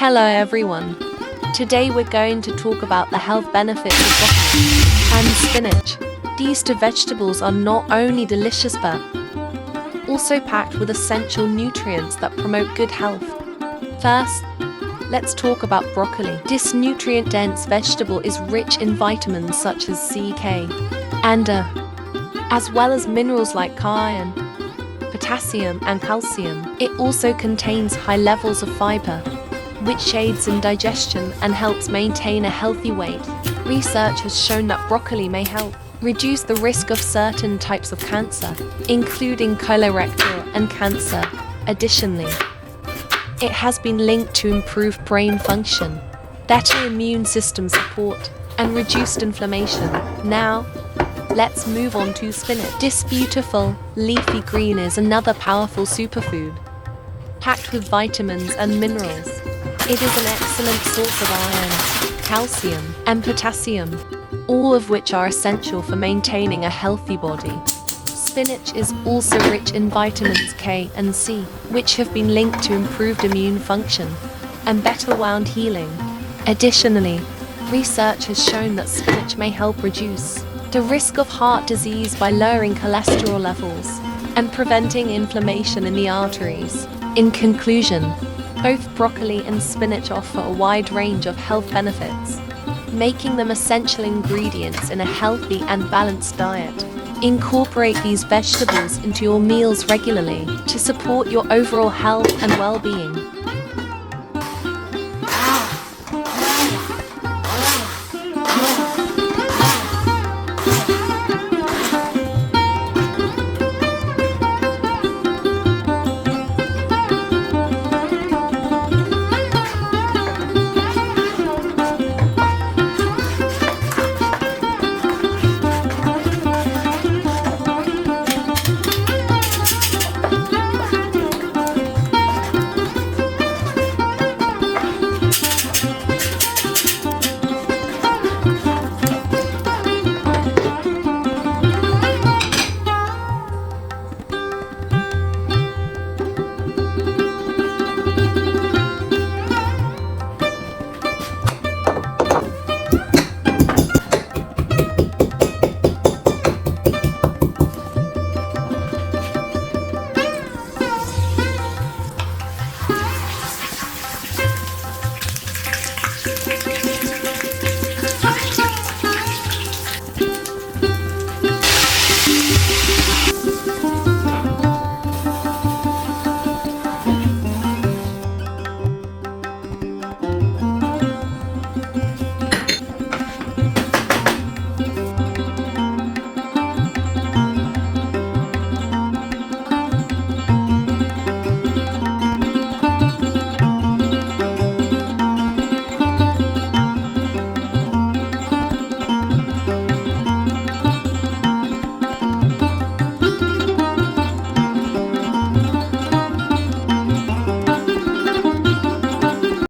Hello everyone. Today we're going to talk about the health benefits of broccoli and spinach. These two vegetables are not only delicious but also packed with essential nutrients that promote good health. First, let's talk about broccoli. This nutrient-dense vegetable is rich in vitamins such as C, K, and A, as well as minerals like iron, potassium, and calcium. It also contains high levels of fiber, which aids in digestion and helps maintain a healthy weight. Research has shown that broccoli may help reduce the risk of certain types of cancer, including colorectal and cancer. Additionally, it has been linked to improved brain function, better immune system support, and reduced inflammation. Now, let's move on to spinach. This beautiful, leafy green is another powerful superfood, packed with vitamins and minerals. It is an excellent source of iron, calcium, and potassium, all of which are essential for maintaining a healthy body. Spinach is also rich in vitamins K and C, which have been linked to improved immune function and better wound healing. Additionally, research has shown that spinach may help reduce the risk of heart disease by lowering cholesterol levels and preventing inflammation in the arteries. In conclusion, both broccoli and spinach offer a wide range of health benefits, making them essential ingredients in a healthy and balanced diet. Incorporate these vegetables into your meals regularly to support your overall health and well-being.